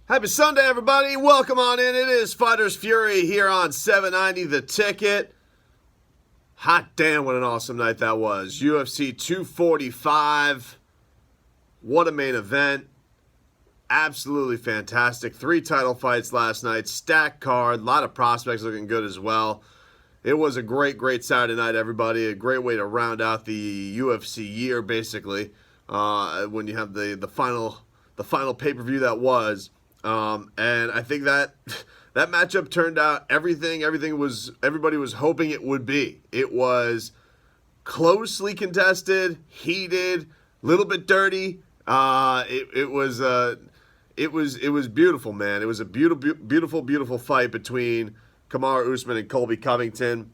Happy Sunday, everybody. Welcome on in. It is Fighters Fury here on 790 The Ticket. Hot damn, what an awesome night that was. UFC 245. What a main event. Absolutely fantastic. 3 title fights last night. Stacked card. A lot of prospects looking good as well. It was a great Saturday night, everybody. A great way to round out the UFC year, basically, when you have the final pay-per-view that was. And I think that matchup turned out everybody was hoping it would be. It was closely contested, heated, a little bit dirty. It was beautiful, man. It was a beautiful fight between Kamaru Usman and Colby Covington.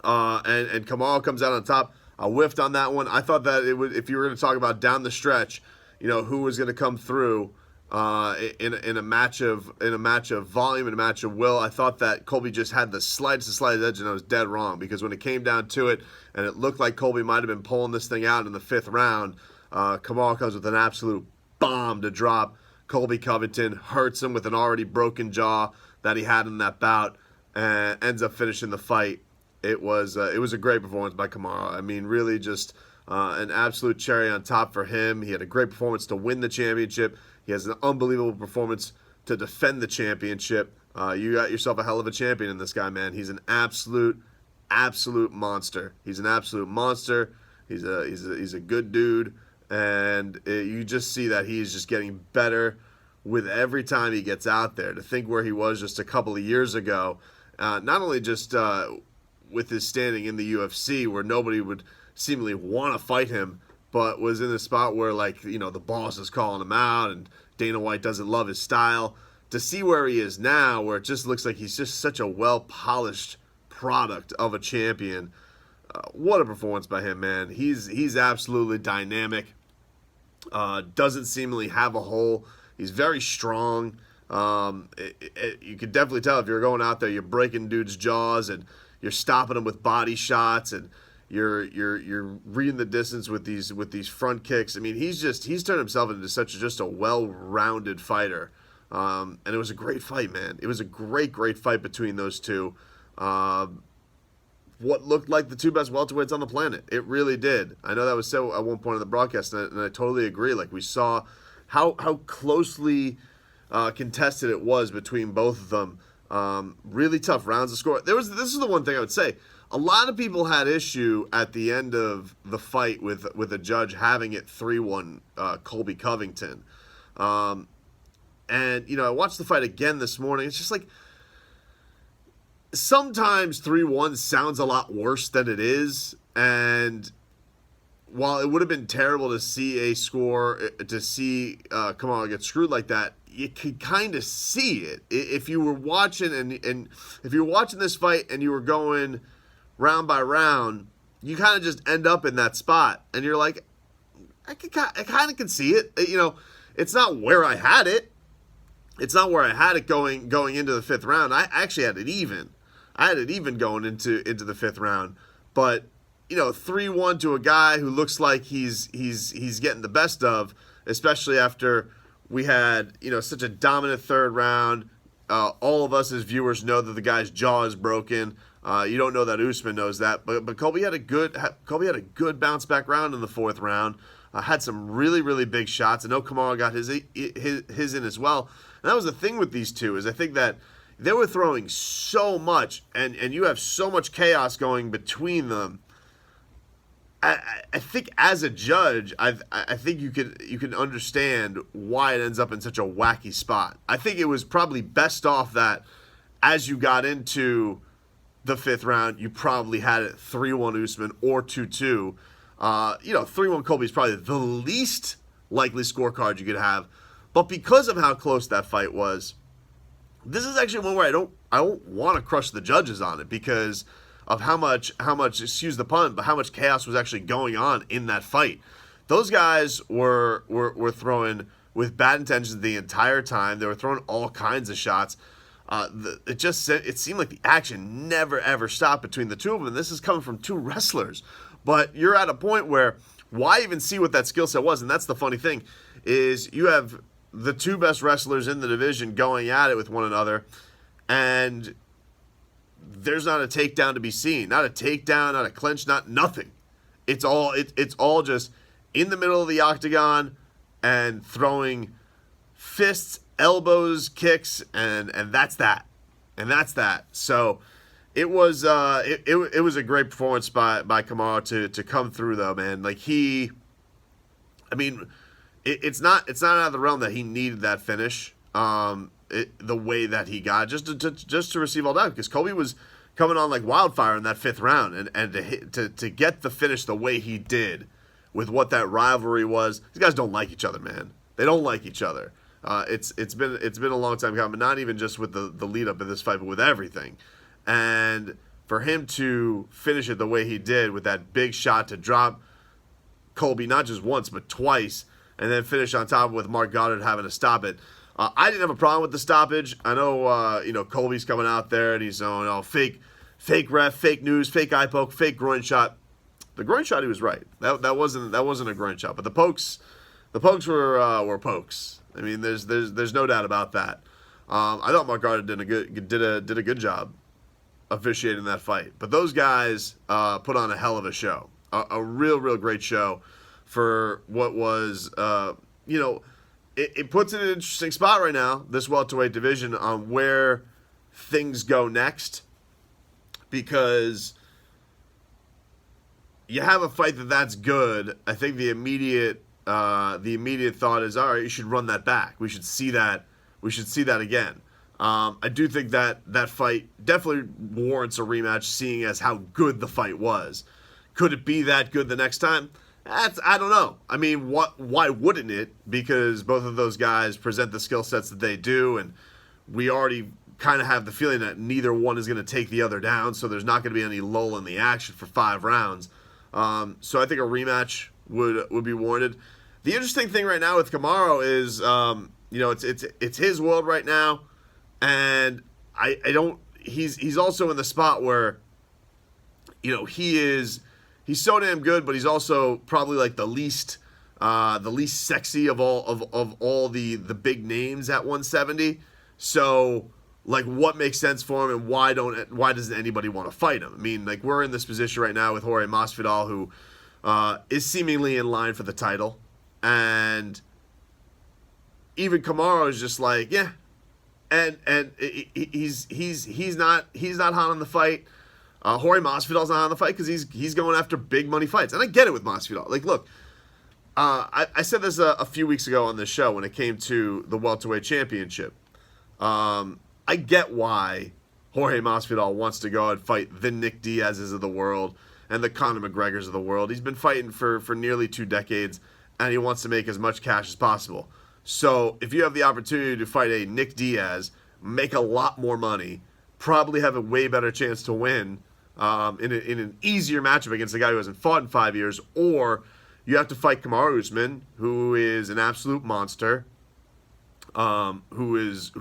And Kamaru comes out on top. I whiffed on that one. I thought that it would, if you were going to talk about down the stretch, who was going to come through in a match of volume and a match of will. I thought that Colby just had the slightest edge, and I was dead wrong, because when it came down to it and it looked like Colby might have been pulling this thing out in the 5th round, Kamaru comes with an absolute bomb to drop. Colby Covington hurts him with an already broken jaw that he had in that bout and ends up finishing the fight. It was a great performance by Kamaru. I mean, really just an absolute cherry on top for him. He had a great performance to win the championship. He has an unbelievable performance to defend the championship. You got yourself a hell of a champion in this guy, man. He's an absolute monster. He's an absolute monster. He's a good dude, and you just see that he is just getting better with every time he gets out there. To think where he was just a couple of years ago, not only just with his standing in the UFC, where nobody would seemingly want to fight him, but was in a spot where, the boss is calling him out and Dana White doesn't love his style. To see where he is now, where it just looks like he's just such a well-polished product of a champion. What a performance by him, man. He's absolutely dynamic. Doesn't seemingly have a hole. He's very strong. You could definitely tell if you're going out there, you're breaking dudes' jaws and you're stopping them with body shots, and you're reading the distance with these front kicks. I mean, he's turned himself into just a well-rounded fighter. And it was a great fight, man. It was a great fight between those two. What looked like the 2 best welterweights on the planet. It really did. I know that was said at one point in the broadcast, and I totally agree. Like, we saw how closely contested it was between both of them. Really tough rounds to score. This is the one thing I would say. A lot of people had issue at the end of the fight with a judge having it 3-1 Colby Covington. And, I watched the fight again this morning. It's just like, sometimes 3-1 sounds a lot worse than it is. And while it would have been terrible to see a score, to see Kamaru get screwed like that, you could kind of see it. If you were watching and if you were watching this fight and you were going round by round, you kind of just end up in that spot, and you're like, I kind of can see it. It's not where I had it. It's not where I had it going into the 5th round. I actually had it even. I had it even going into the 5th round. But 3-1 to a guy who looks like he's getting the best of, especially after we had such a dominant 3rd round. All of us as viewers know that the guy's jaw is broken. You don't know that Usman knows that, but Colby had a good bounce back round in the 4th round. Had some really big shots. I know Kamaru got his in as well. And that was the thing with these two, is I think that they were throwing so much, and you have so much chaos going between them. I think as a judge, I think you can understand why it ends up in such a wacky spot. I think it was probably best off that as you got into the 5th round, you probably had it 3-1 Usman or 2-2. 3-1 Colby is probably the least likely scorecard you could have. But because of how close that fight was, this is actually one where I don't want to crush the judges on it, because of how much, excuse the pun, but how much chaos was actually going on in that fight. Those guys were throwing with bad intentions the entire time. They were throwing all kinds of shots. It seemed like the action never ever stopped between the two of them. And this is coming from 2 wrestlers, but you're at a point where why even see what that skill set was? And that's the funny thing, is you have the two best wrestlers in the division going at it with one another, and there's not a takedown to be seen. Not a takedown, not a clinch, not nothing. It's all just in the middle of the octagon and throwing fists, elbows, kicks, and that's that. And that's that. So it was it was a great performance by Kamaru to come through though, man. Like it's not out of the realm that he needed that finish. The way that he got just to receive all that, because Colby was coming on like wildfire in that fifth round, and to get the finish the way he did with what that rivalry was. These guys don't like each other, man. They don't like each other. It's been a long time coming, not even just with the lead up of this fight, but with everything. And for him to finish it the way he did with that big shot to drop Colby not just once but twice, and then finish on top with Mark Goddard having to stop it. I didn't have a problem with the stoppage. I know Colby's coming out there and he's saying, fake ref, fake news, fake eye poke, fake groin shot. The groin shot, he was right. That wasn't a groin shot, but the pokes were pokes. I mean, there's no doubt about that. I thought Mark Goddard did a good job officiating that fight. But those guys put on a hell of a show, a real great show for what was it puts it in an interesting spot right now, this welterweight division, on where things go next, because you have a fight that's good. I think the immediate thought is, all right, you should run that back. We should see that again. I do think that fight definitely warrants a rematch, seeing as how good the fight was. Could it be that good the next time? I don't know. I mean, why wouldn't it? Because both of those guys present the skill sets that they do, and we already kind of have the feeling that neither one is going to take the other down, so there's not going to be any lull in the action for 5 rounds. So I think a rematch would be warranted. The interesting thing right now with Kamaru is, it's his world right now, and I don't. He's also in the spot where, he's so damn good, but he's also probably like the least sexy of all the big names at 170. So, like, what makes sense for him, and why doesn't anybody want to fight him? I mean, like, we're in this position right now with Jorge Masvidal, who is seemingly in line for the title, and even Kamaru is just like, yeah, and he's not hot on the fight. Jorge Masvidal's not on the fight because he's going after big money fights, and I get it with Masvidal. Like, look, I said this a few weeks ago on this show when it came to the welterweight championship. I get why Jorge Masvidal wants to go and fight the Nick Diaz's of the world and the Conor McGregor's of the world. He's been fighting for nearly 2 decades, and he wants to make as much cash as possible. So if you have the opportunity to fight a Nick Diaz, make a lot more money, probably have a way better chance to win in an easier matchup against a guy who hasn't fought in 5 years, or you have to fight Kamaru Usman, who is an absolute monster, who's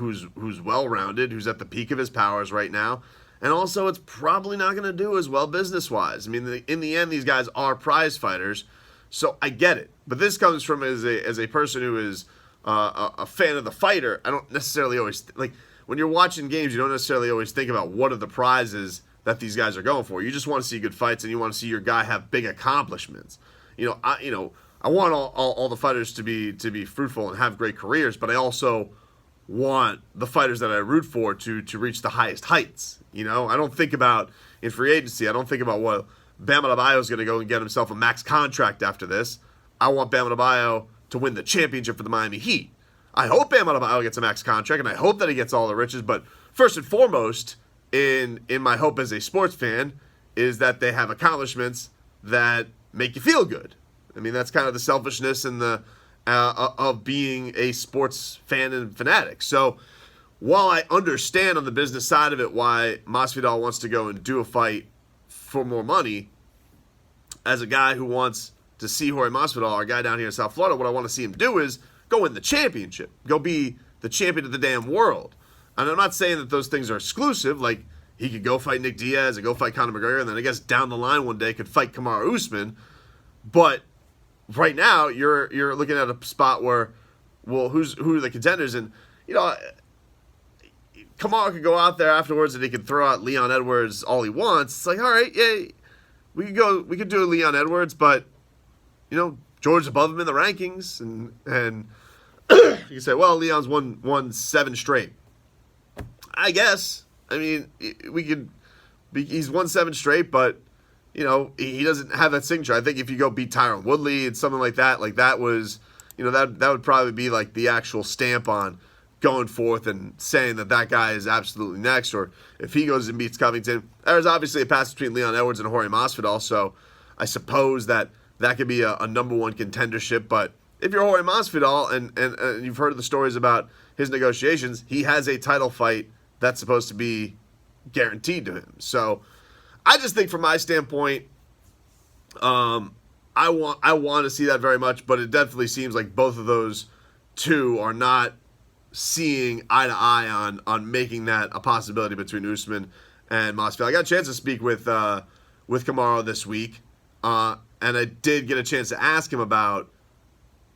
well-rounded, who's at the peak of his powers right now, and also it's probably not going to do as well business-wise. I mean, in the end, these guys are prize fighters, so I get it. But this comes from as a person who is a fan of the fighter. I don't necessarily always like when you're watching games. You don't necessarily always think about what are the prizes that these guys are going for. You just want to see good fights, and you want to see your guy have big accomplishments. I want all the fighters to be fruitful and have great careers, but I also want the fighters that I root for to reach the highest heights. I don't think about in free agency. I don't think about what Bam Adebayo is going to go and get himself a max contract after this. I want Bam Adebayo to win the championship for the Miami Heat. I hope Bam Adebayo gets a max contract, and I hope that he gets all the riches. But first and foremost, in my hope as a sports fan, is that they have accomplishments that make you feel good. I mean, that's kind of the selfishness and the of being a sports fan and fanatic. So while I understand on the business side of it why Masvidal wants to go and do a fight for more money, as a guy who wants to see Jorge Masvidal, our guy down here in South Florida, what I want to see him do is go win the championship. Go be the champion of the damn world. And I'm not saying that those things are exclusive. Like, he could go fight Nick Diaz and go fight Conor McGregor, and then I guess down the line one day could fight Kamaru Usman. But right now, you're looking at a spot where well, who are the contenders? And you know, Kamaru could go out there afterwards and he could throw out Leon Edwards all he wants. It's like, all right, yeah, we could do Leon Edwards, but you know, George's above him in the rankings, and you say, well, Leon's won 7 straight. I guess. I mean, he's won 7 straight, but you know, he doesn't have that signature. I think if you go beat Tyron Woodley and something like that was, you know, that would probably be like the actual stamp on going forth and saying that guy is absolutely next. Or if he goes and beats Covington, there's obviously a pass between Leon Edwards and Jorge Masvidal, so I suppose that could be a number one contendership. But if you're Jorge Masvidal and you've heard of the stories about his negotiations, he has a title fight that's supposed to be guaranteed to him. So I just think from my standpoint, I want to see that very much, but it definitely seems like both of those two are not seeing eye to eye on making that a possibility between Usman and Masvidal. I got a chance to speak with Kamaru this week, and I did get a chance to ask him about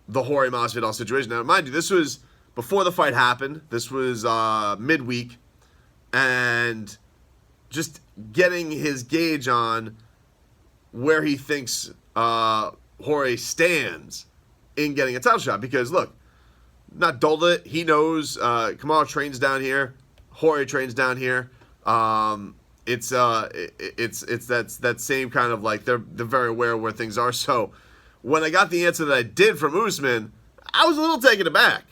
the Jorge Masvidal situation. Now, mind you, this was before the fight happened. This was midweek, and just getting his gauge on where he thinks Jorge stands in getting a title shot. Because look, not dulled it. He knows Kamaru trains down here. Jorge trains down here. It's that same kind of like they're very aware of where things are. So when I got the answer that I did from Usman, I was a little taken aback.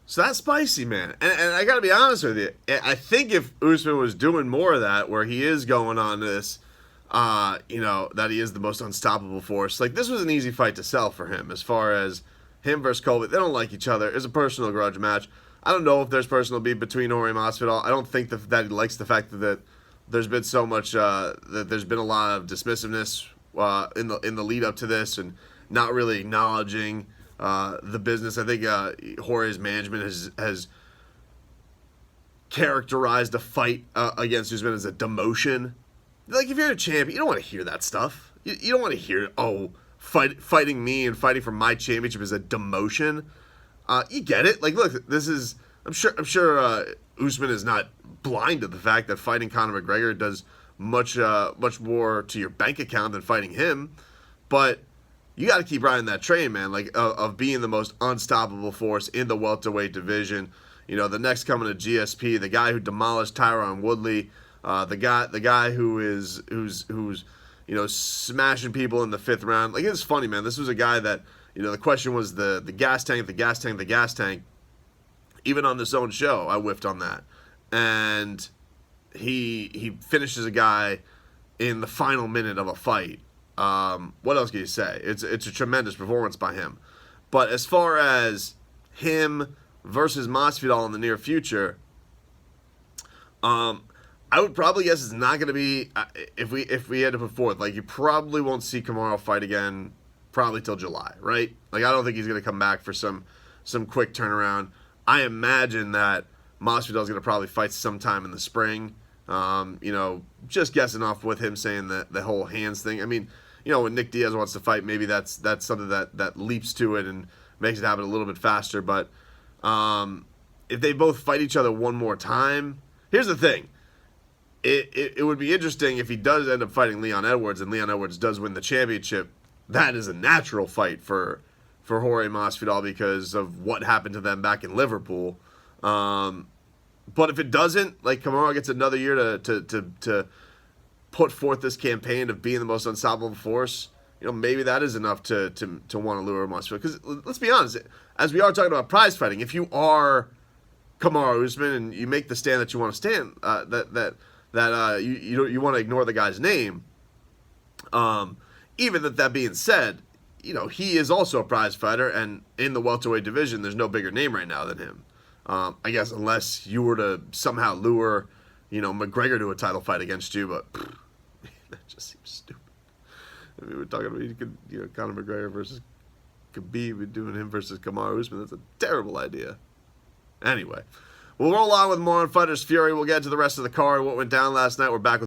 So that's spicy, man. And I got to be honest with you. I think if Usman was doing more of that, where he is going on this, you know, that he is the most unstoppable force, like this was an easy fight to sell for him as far as him versus Colby. They don't like each other. It's a personal grudge match. I don't know if there's personal beef between Jorge Masvidal. I don't think that he likes the fact that there's been so much, that there's been a lot of dismissiveness in the lead up to this and not really acknowledging the business. I think Jorge's management has characterized the fight against Usman as a demotion. Like, if you're a champion, you don't want to hear that stuff. You don't want to hear, fighting me and fighting for my championship is a demotion. You get it. Like, look, this is. I'm sure Usman is not blind to the fact that fighting Conor McGregor does much more to your bank account than fighting him, but you got to keep riding that train, man, like of being the most unstoppable force in the welterweight division. You know, the next coming to GSP, the guy who demolished Tyron Woodley, the guy who's you know, smashing people in the 5th round. Like, it's funny, man. This was a guy that, you know, the question was the gas tank. Even on this own show, I whiffed on that, and he finishes a guy in the final minute of a fight. What else can you say? It's a tremendous performance by him. But as far as him versus Masvidal in the near future, I would probably guess it's not going to be, if we had to put forth, like, you probably won't see Kamaru fight again probably till July, right? Like, I don't think he's going to come back for some quick turnaround. I imagine that Masvidal is going to probably fight sometime in the spring. You know, just guessing off with him saying the whole hands thing. I mean, you know, when Nick Diaz wants to fight, maybe that's something that leaps to it and makes it happen a little bit faster. But if they both fight each other one more time, here's the thing. It would be interesting if he does end up fighting Leon Edwards and Leon Edwards does win the championship. that is a natural fight for Jorge Masvidal because of what happened to them back in Liverpool. But if it doesn't, like, Kamaru gets another year to put forth this campaign of being the most unstoppable force, maybe that is enough to want to lure Masvidal. Because let's be honest, as we are talking about prize fighting, if you are Kamaru Usman and you make the stand that you want to stand, you want to ignore the guy's name. Even that being said, he is also a prize fighter, and in the welterweight division, there's no bigger name right now than him. I guess unless you were to somehow lure, McGregor to a title fight against you, but that just seems stupid. I mean, we're talking about Conor McGregor versus Khabib, doing him versus Kamaru Usman. That's a terrible idea. Anyway, we'll roll on with more on Fighters Fury. We'll get to the rest of the card, what went down last night. We're back with